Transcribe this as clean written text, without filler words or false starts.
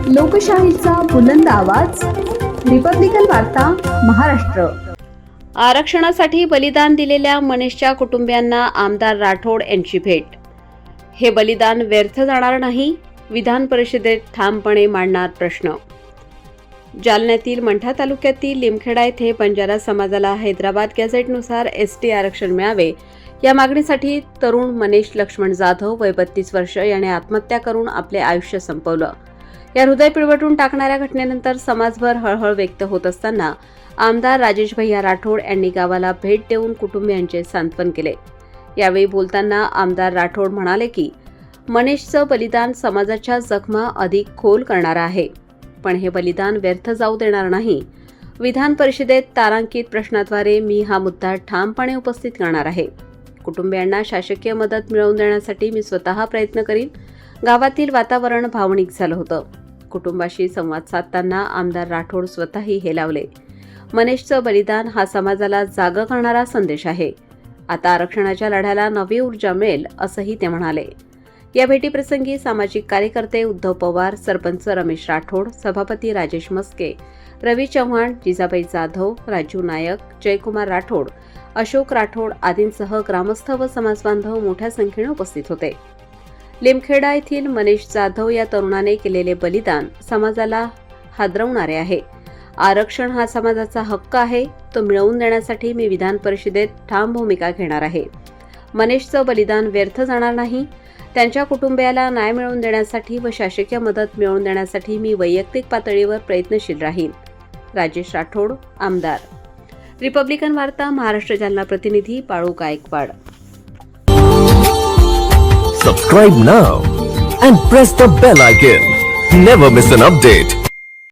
लोकशाहीचा बुलंद आवाज, रिपब्लिकन वार्ता महाराष्ट्र। आरक्षणासाठी बलिदान दिलेल्या मनीषच्या कुटुंबियांना आमदार राठोड यांची भेट। हे बलिदान व्यर्थ जाणार नाही, विधान परिषदेत ठामपणे मांडणार प्रश्न। जालन्यातील मंठा तालुक्यातील लिमखेडा येथे बंजारा समाजाला हैदराबाद गॅझेटनुसार एसटी आरक्षण मिळावे या मागणीसाठी तरुण मनीष लक्ष्मण जाधव वय 32 वर्ष याने आत्महत्या करून आपले आयुष्य संपवलं। या हृदय पिळवटून टाकणाऱ्या घटनेनंतर समाजभर हळहळ व्यक्त होत असताना आमदार राजेश भैया राठोड यांनी गावाला भेट देऊन कुटुंबियांचे सांत्वन केले। यावेळी बोलताना आमदार राठोड म्हणाले की मनीषचं बलिदान समाजाच्या जखमा अधिक खोल करणारं आहे, पण हे बलिदान व्यर्थ जाऊ देणार नाही। विधान परिषदेत तारांकित प्रश्नाद्वारे मी हा मुद्दा ठामपणे उपस्थित करणार आहे। कुटुंबियांना शासकीय मदत मिळवून देण्यासाठी मी स्वतः प्रयत्न करीन। गावातील वातावरण भावनिक झालं होतं। कुटुंबाशी संवाद साधताना आमदार राठोड स्वतःही हेलावले। मनीषचं बलिदान हा समाजाला जागं करणारा संदेश आहे। आता आरक्षणाच्या लढ्याला नवी ऊर्जा मिळेल असंही ते म्हणाले। या भेटीप्रसंगी सामाजिक कार्यकर्ते उद्धव पवार, सरपंच रमेश राठोड, सभापती राजेश मस्के, रवी चव्हाण, जिजाबाई जाधव, राजू नायक, जयकुमार राठोड, अशोक राठोड आदींसह ग्रामस्थ व समाजबांधव मोठ्या संख्येने उपस्थित होते। लिमखेडा येथील मनीष जाधव या तरुणाने केलेले बलिदान समाजाला हादरवणारे आहे। आरक्षण हा समाजाचा हक्क आहे, तो मिळवून देण्यासाठी मी विधान परिषदेत ठाम भूमिका घेणार आहे। मनीषचं बलिदान व्यर्थ जाणार नाही। त्यांच्या कुटुंबियाला न्याय मिळवून देण्यासाठी व शासकीय मदत मिळवून देण्यासाठी मी वैयक्तिक पातळीवर प्रयत्नशील राहीन। राजेश राठोड, आमदार। रिपब्लिकन वार्ता महाराष्ट्र जालना प्रतिनिधी Balu Gaikwad. Subscribe now and press the bell icon. Never miss an update.